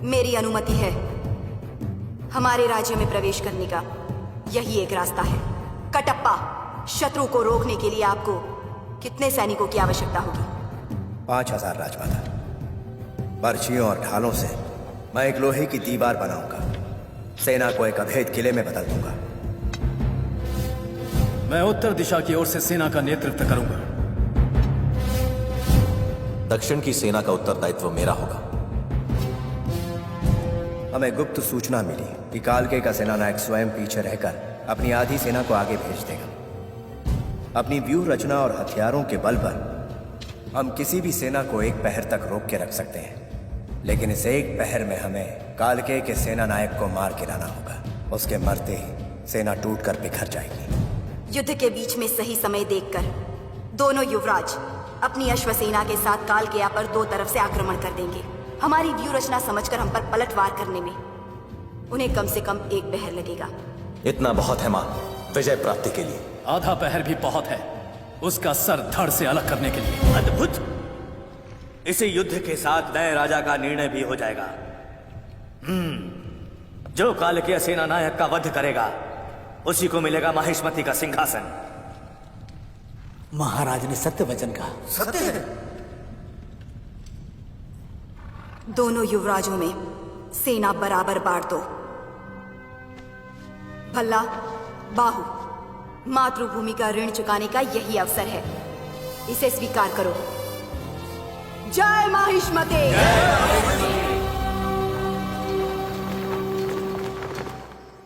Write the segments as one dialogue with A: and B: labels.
A: मेरी अनुमति है हमारे राज्य में प्रवेश करने का। यही एक रास्ता है। कटप्पा, शत्रु को रोकने के लिए आपको कितने सैनिकों की आवश्यकता होगी?
B: 5000 राजमाता। पर्चियों और ढालों से मैं एक लोहे की दीवार बनाऊंगा। सेना को एक अभेद किले में बदल दूंगा।
C: मैं उत्तर दिशा की ओर से सेना का नेतृत्व करूंगा।
D: दक्षिण की सेना का उत्तरदायित्व मेरा होगा।
B: हमें गुप्त सूचना मिली कि कालके का सेनानायक स्वयं पीछे रहकर अपनी आधी सेना को आगे भेज देगा। अपनी व्यूह रचना और हथियारों के बल पर हम किसी भी सेना को एक पहर तक रोक के रख सकते हैं, लेकिन इस एक पहर में हमें कालके के सेनानायक को मार गिराना होगा। उसके मरते ही सेना टूटकर बिखर जाएगी।
A: युद्ध के बीच में सही समय देखकर दोनों युवराज अपनी अश्वसेना के साथ कालकेया पर दो तरफ से आक्रमण कर देंगे। हमारी व्यूह रचना समझकर हम पर पलटवार करने में उन्हें कम से कम एक पहर लगेगा।
D: इतना बहुत है मां, विजय प्राप्ति के लिए।
C: आधा पहर भी बहुत है उसका सर धड़ से अलग करने के लिए।
E: अद्भुत! इसी युद्ध के साथ नए राजा का निर्णय भी हो जाएगा। जो कालकेय सेना नायक का वध करेगा उसी को मिलेगा माहिष्मति का सिंहासन।
F: महाराज ने सत्य वचन कहा।
E: सत्य है।
A: दोनों युवराजों में सेना बराबर बांट दो। भल्ला, बाहु, मातृभूमि का ऋण चुकाने का यही अवसर है। इसे स्वीकार करो। जय माहिष्मते।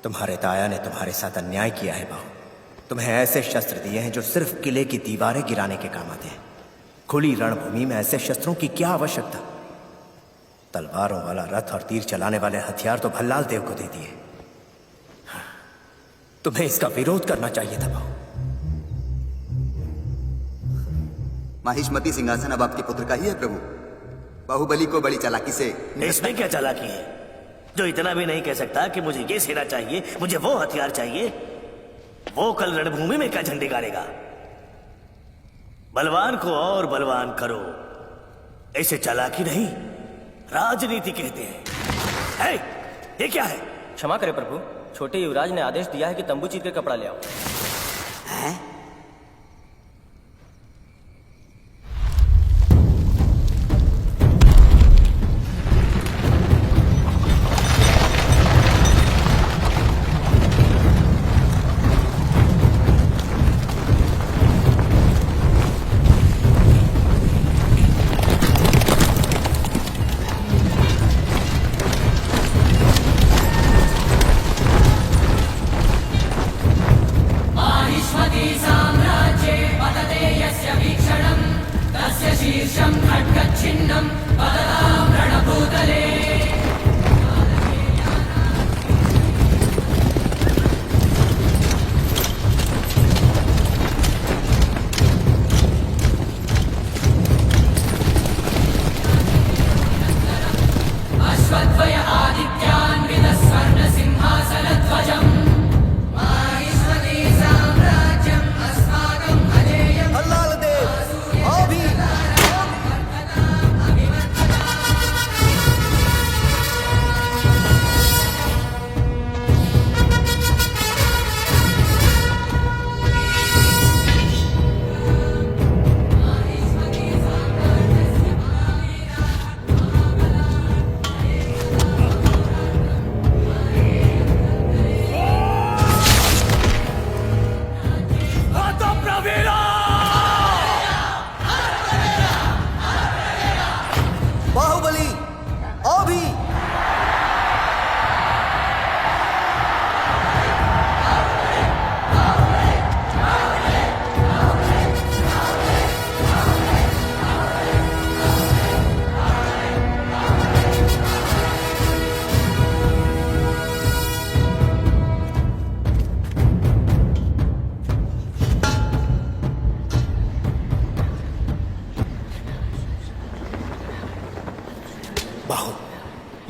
B: तुम्हारे ताया ने तुम्हारे साथ अन्याय किया है बाहु। तुम्हें ऐसे शस्त्र दिए हैं जो सिर्फ किले की दीवारें गिराने के काम आते हैं। खुली रणभूमि में ऐसे शस्त्रों की क्या आवश्यकता? तलवारों वाला रथ और तीर चलाने वाले हथियार तो भल्लाल देव को दे दिए। तुम्हें इसका विरोध करना चाहिए था बाहु।
G: माहिष्मती सिंहासन अब आपके पुत्र का ही है प्रभु। बाहुबली को बड़ी चालाकी से।
E: इसमें क्या चालाकी है? जो इतना भी नहीं कह सकता कि मुझे ये सेना चाहिए, मुझे वो हथियार चाहिए, वो कल रणभूमि में क्या झंडे गाड़ेगा? बलवान को और बलवान करो, ऐसे चालाकी नहीं, राजनीति कहते हैं। ये क्या है?
H: क्षमा करें प्रभु, छोटे युवराज ने आदेश दिया है कि तंबू चीर के कपड़ा ले आओ।
G: हैं?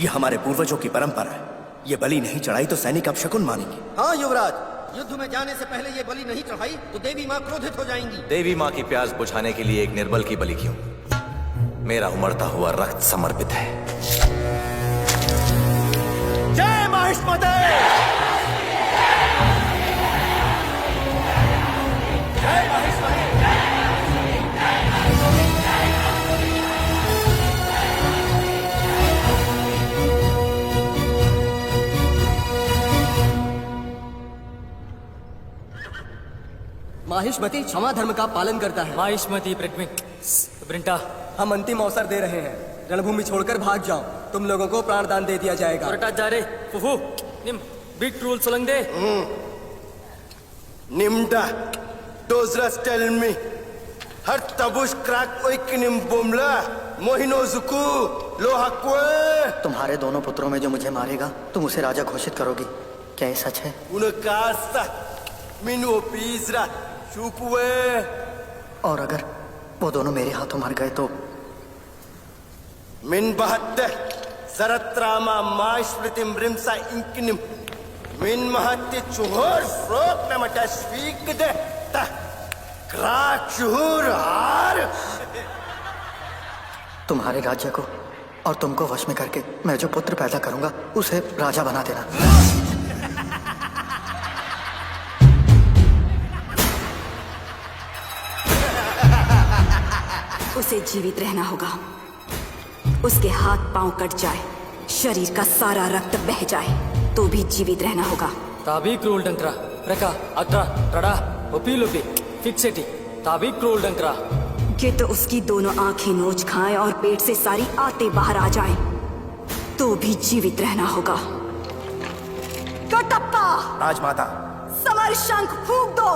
B: ये हमारे पूर्वजों की परंपरा है। ये बलि नहीं चढ़ाई तो सैनिक अपशकुन मानेंगे।
I: हाँ युवराज, युद्ध में जाने से पहले ये बलि नहीं चढ़ाई तो देवी माँ क्रोधित हो जाएंगी।
D: देवी माँ की प्यास बुझाने के लिए एक निर्बल की बलि क्यों? मेरा उमड़ता हुआ रक्त समर्पित है।
F: माहिष्मति क्षमा धर्म का पालन करता है।
C: माहिष्मति ब्रिंटा,
F: हम अंतिम अवसर दे रहे हैं, रणभूमि छोड़कर भाग जाओ, तुम लोगों को प्राणदान दे दिया जाएगा।
C: जा रे फुफू निम बीट रूल सोलंग दे।
B: Nimda, dozras tell me. Har tabush crack oikinim bomla, mohino zuku, lohakwe.
J: तुम्हारे दोनों पुत्रों में जो मुझे मारेगा तुम उसे राजा घोषित करोगी, क्या ये सच है?
B: Unakasta, minu pizra, shukwe.
J: और अगर वो दोनों मेरे हाथों मर गए तो?
B: Min bahatte, saratrama maishpritim rimsa inkinim. Min mahatte chuhur frok namata shvikde, ta crack chuhur har.
J: तुम्हारे राज्य को और तुमको वश में करके मैं जो पुत्र पैदा करूंगा उसे राजा बना देना।
A: उसे जीवित रहना होगा, उसके हाथ पांव कट जाए, शरीर का सारा रक्त बह जाए तो भी जीवित रहना होगा।
C: ताबी क्रूल डंकरा रका अत्रा टड़ा ओपी लोपी फिक्सेटी ताबी क्रूल डंकरा।
A: ये तो उसकी दोनों आंखें नोच खाएं और पेट से सारी आते बाहर आ जाएं तो भी जीवित रहना होगा। कटप्पा,
B: राजमाता,
A: समर शंख फूंक दो।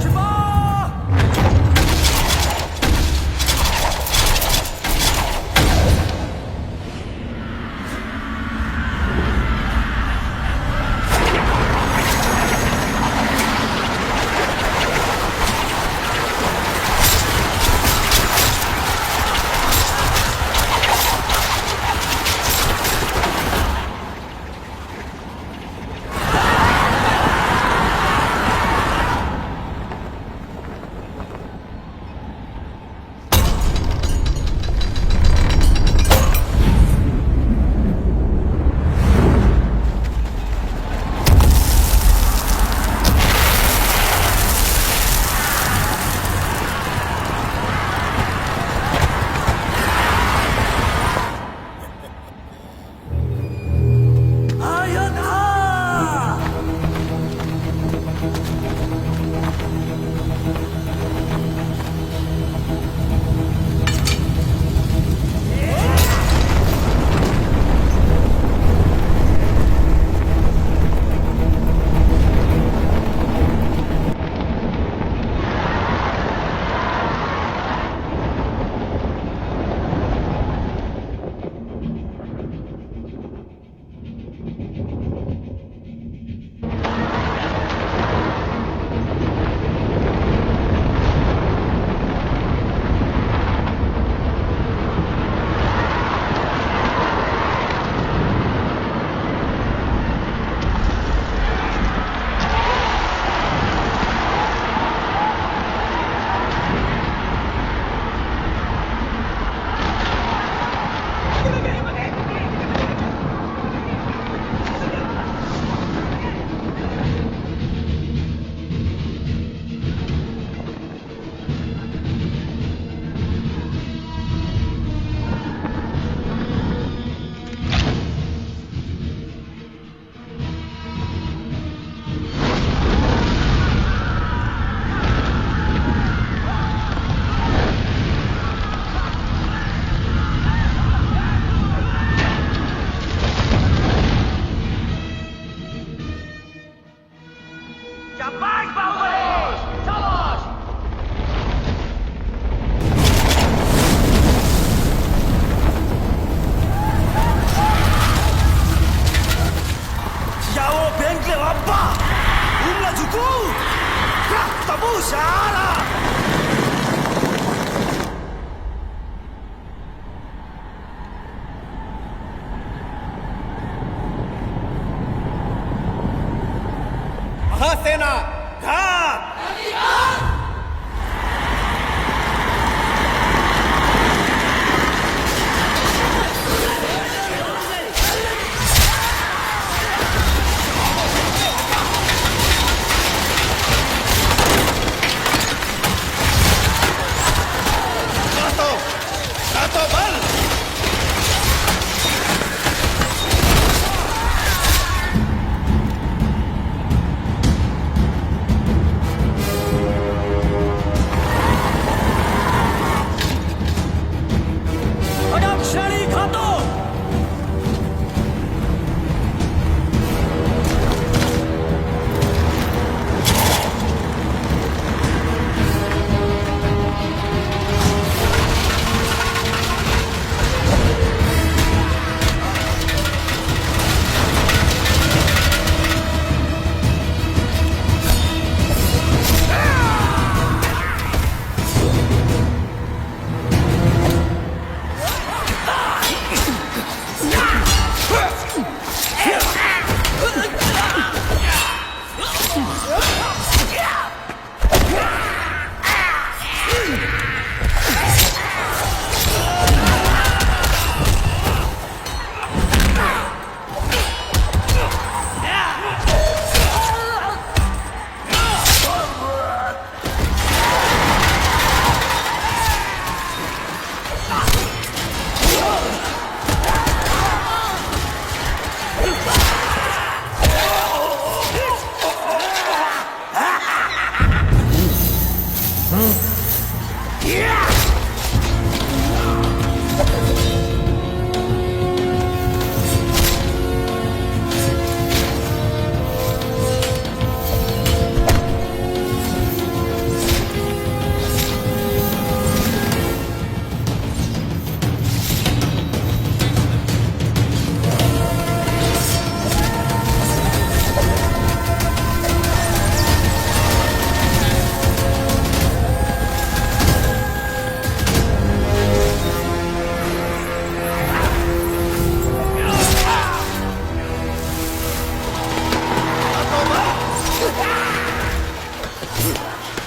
C: Jabbar!
E: देवाप्पा उमला झुकू तबू शाला
F: महासेना
E: घात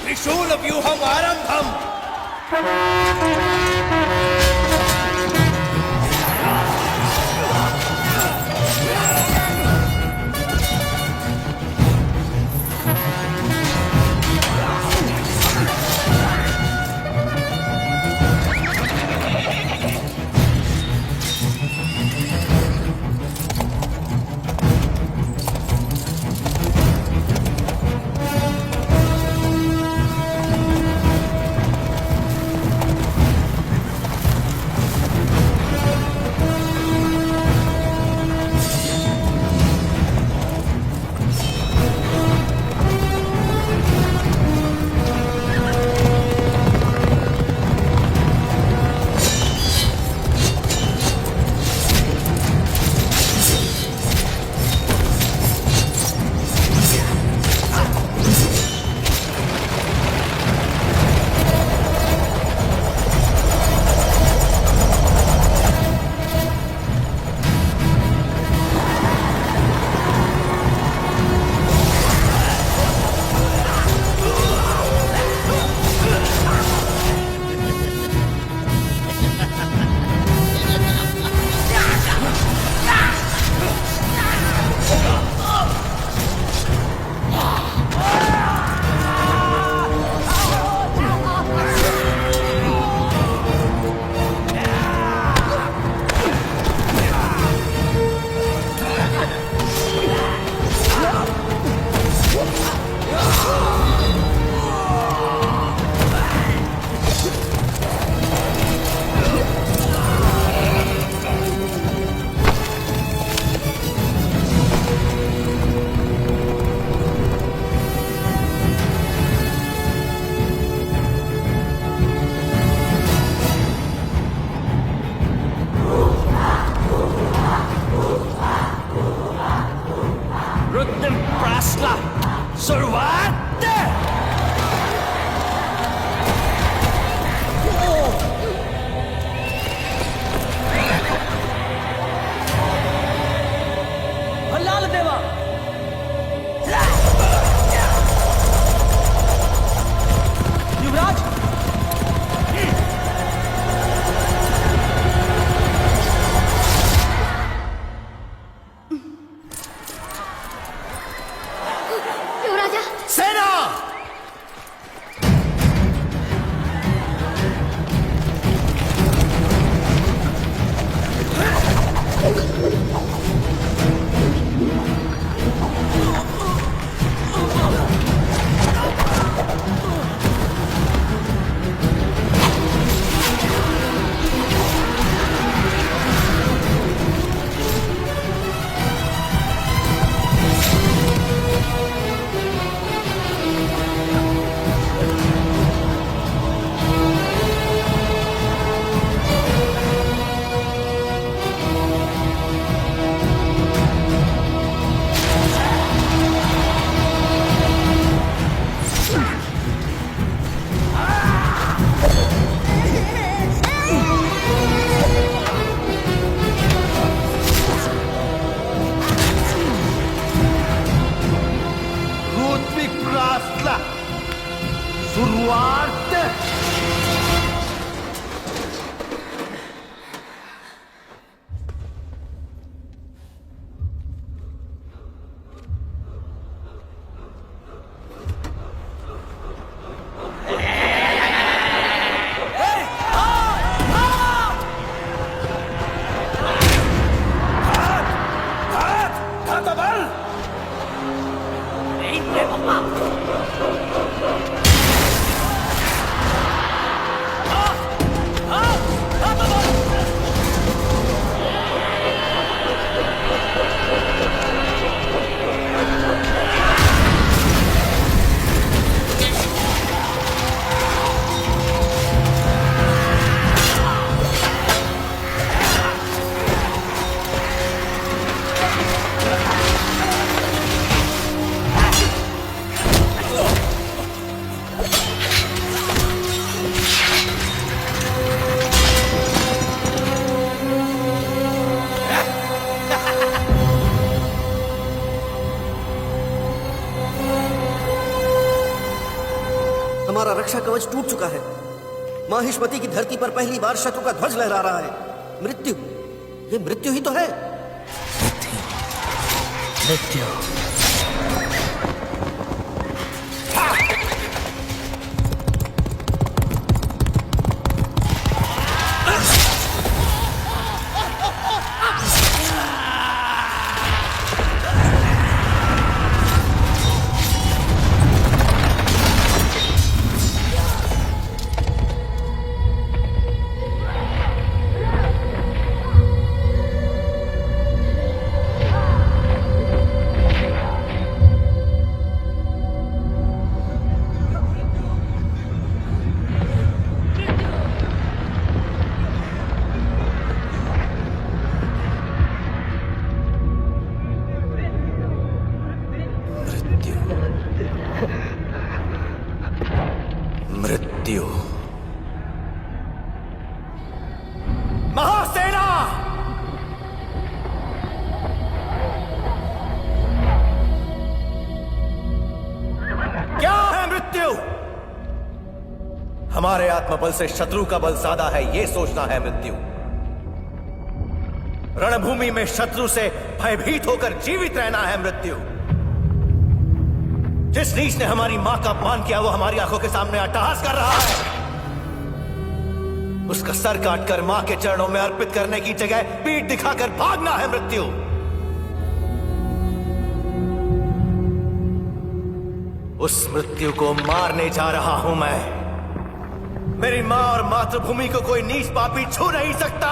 F: त्रिशूलव्यूहम् आरम्भम्
E: Asla! शुरुआत!
C: भल्लाल देवा युवराज
A: युवराजा
E: सेना! शुरुआत!
I: हमारा रक्षा कवच टूट चुका है। माहिष्मति की धरती पर पहली बार शत्रु का ध्वज लहरा रहा है। मृत्यु, ये मृत्यु ही तो है।
E: मृत्यु।
D: मृत्यु।
E: महासेना! क्या है मृत्यु?
D: हमारे आत्मबल से शत्रु का बल ज्यादा है, ये सोचना है मृत्यु। रणभूमि में शत्रु से भयभीत होकर जीवित रहना है मृत्यु। जिस नीच ने हमारी मां का अपमान किया वो हमारी आंखों के सामने अट्टहास कर रहा है। उसका सर काटकर मां के चरणों में अर्पित करने की जगह पीठ दिखाकर भागना है मृत्यु। उस मृत्यु को मारने जा रहा हूं मैं। मेरी मां और मातृभूमि को कोई नीच पापी छू नहीं सकता।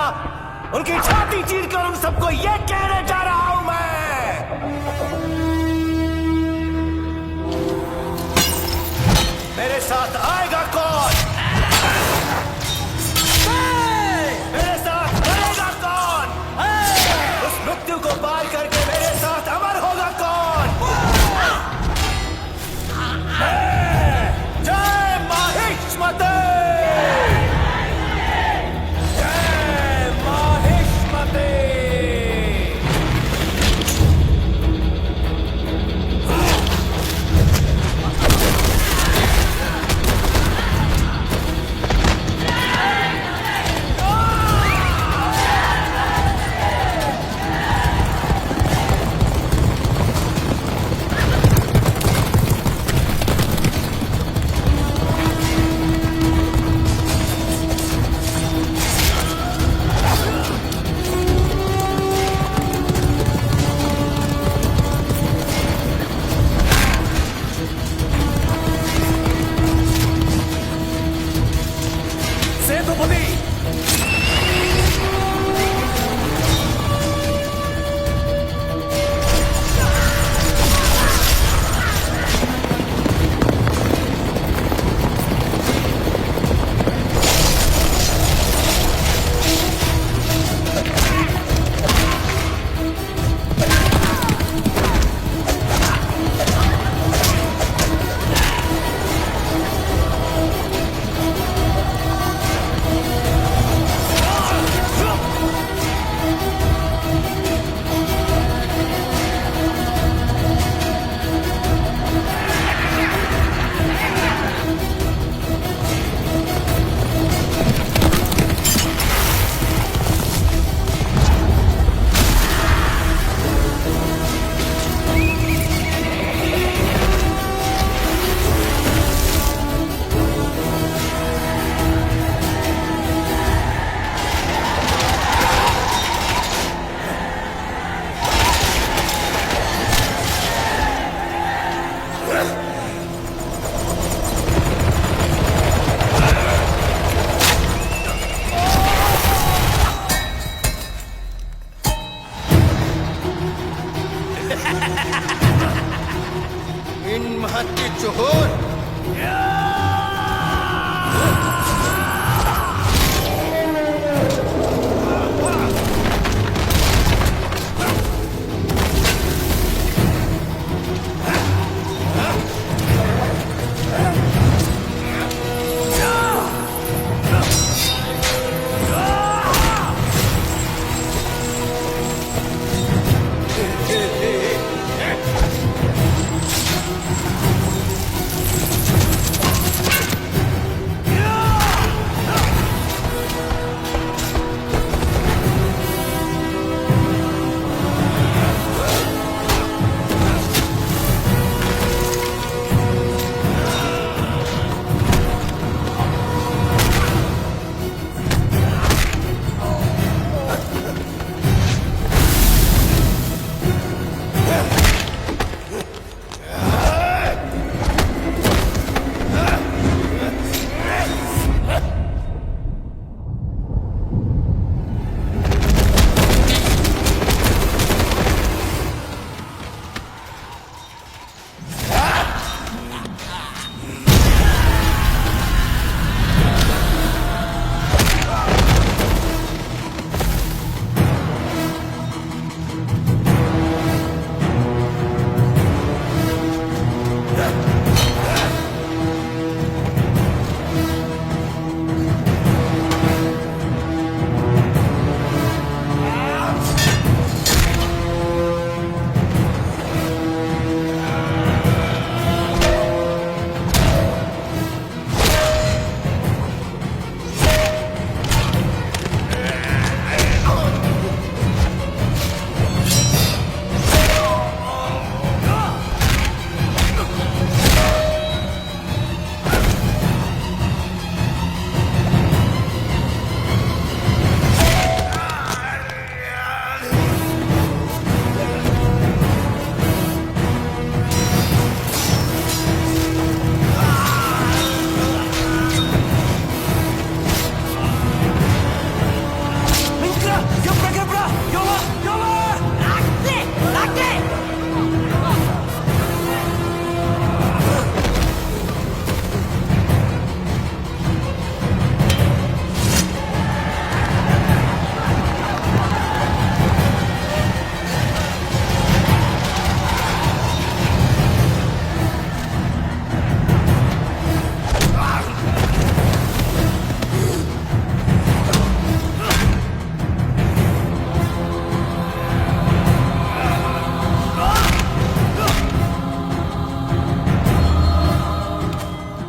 D: उनकी छाती चीरकर उन सबको यह कहने जा रहा हूं मैं। मेरे साथ आएगा कौन? मेरे साथ आएगा कौन? उस मृत्यु को पार करके मेरे साथ अमर होगा कौन?
B: इन महत्व चोर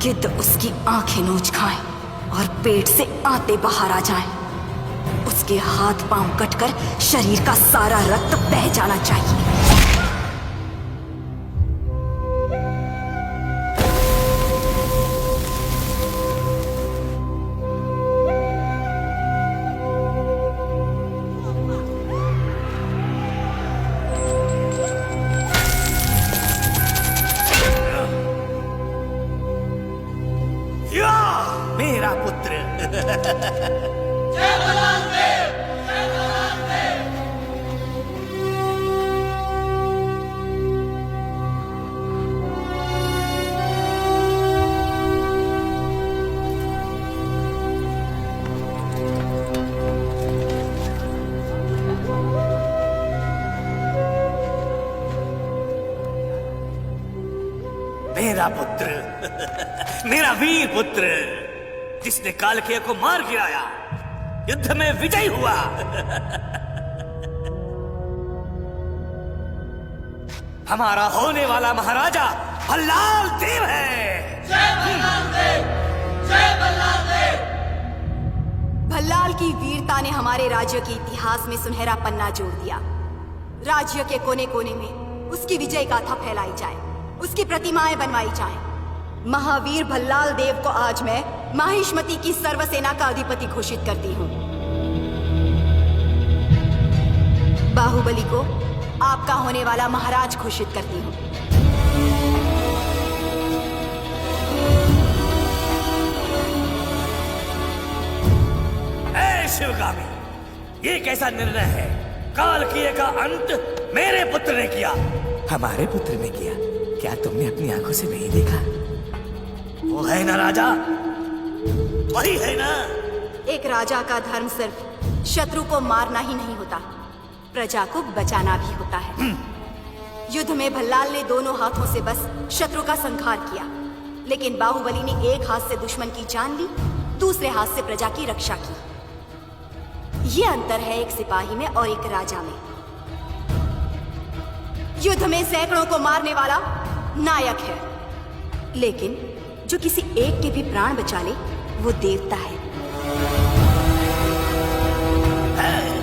A: गिद्ध उसकी आंखें नोच खाएं और पेट से आते बाहर आ जाएं। उसके हाथ पांव कटकर शरीर का सारा रक्त बह जाना चाहिए।
E: मेरा पुत्र। मेरा पुत्र, मेरा वीर पुत्र, जिसने कालकेय को मार गिराया, युद्ध में विजयी हुआ। हमारा होने वाला महाराजा भल्लाल देव है।
A: जय भल्लाल देव! जय भल्लाल देव! भल्लाल की वीरता ने हमारे राज्य के इतिहास में सुनहरा पन्ना जोड़ दिया। राज्य के कोने कोने में उसकी विजय गाथा फैलाई जाए, उसकी प्रतिमाएं बनवाई जाएं। महावीर भल्लाल देव को आज मैं माहिष्मति की सर्वसेना का अधिपति घोषित करती हूँ। बाहुबली को आपका होने वाला महाराज घोषित करती हूँ।
E: ऐ शिवगामी, ये कैसा निर्णय है? कालकीय का अंत मेरे पुत्र ने किया,
D: हमारे पुत्र ने किया, क्या तुमने अपनी आंखों से नहीं देखा?
E: वो है ना राजा, वही है ना।
A: एक राजा का धर्म सिर्फ शत्रु को मारना ही नहीं होता, प्रजा को बचाना भी होता है। युद्ध में भल्लाल ने दोनों हाथों से बस शत्रु का संहार किया, लेकिन बाहुबली ने एक हाथ से दुश्मन की जान ली, दूसरे हाथ से प्रजा की रक्षा की। ये अंतर है एक सिपाही में और एक राजा में। युद्ध में सैकड़ों को मारने वाला नायक है, लेकिन जो किसी एक के भी प्राण बचा ले वो देवता है।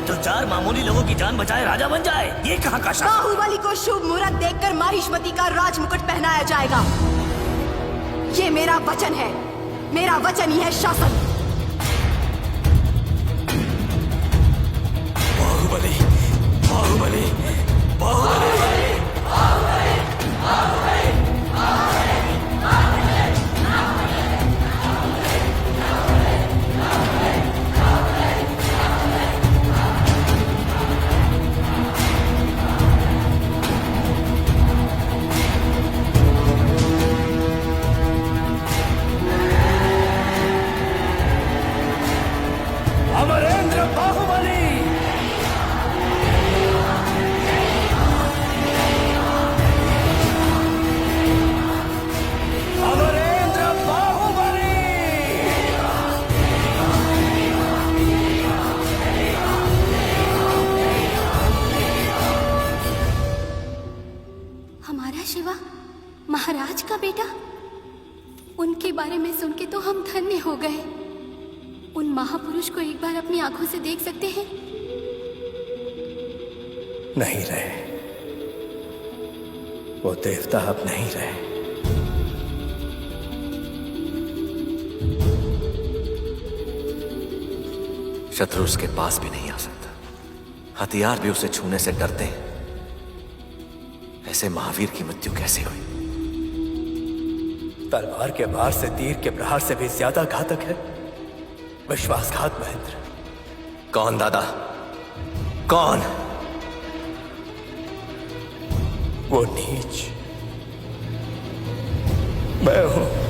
E: तो 4 मामूली लोगों की जान बचाए राजा बन जाए, ये कहाँ का शासन?
A: बाहुबली को शुभ मुहूर्त देखकर माहिष्मती का राजमुकुट पहनाया जाएगा। ये मेरा वचन है, मेरा वचन ही है शासन।
D: बाहुबली, बाहुबली, बाहुबली। अमरेंद्र बाहुबली। अमरेंद्र बाहुबली।
K: हमारा शिवा महाराज का बेटा, उनके बारे में सुन के तो हम धन्य हो गए। उन महापुरुष को एक बार अपनी आंखों से देख सकते हैं?
B: नहीं रहे, वो देवता अब नहीं रहे।
D: शत्रु उसके पास भी नहीं आ सकता, हथियार भी उसे छूने से डरते हैं। ऐसे महावीर की मृत्यु कैसे हुई?
B: तलवार के वार से तीर के प्रहार से भी ज्यादा घातक है विश्वासघात महेंद्र।
D: कौन दादा, कौन?
B: वो नीच मैं हूं।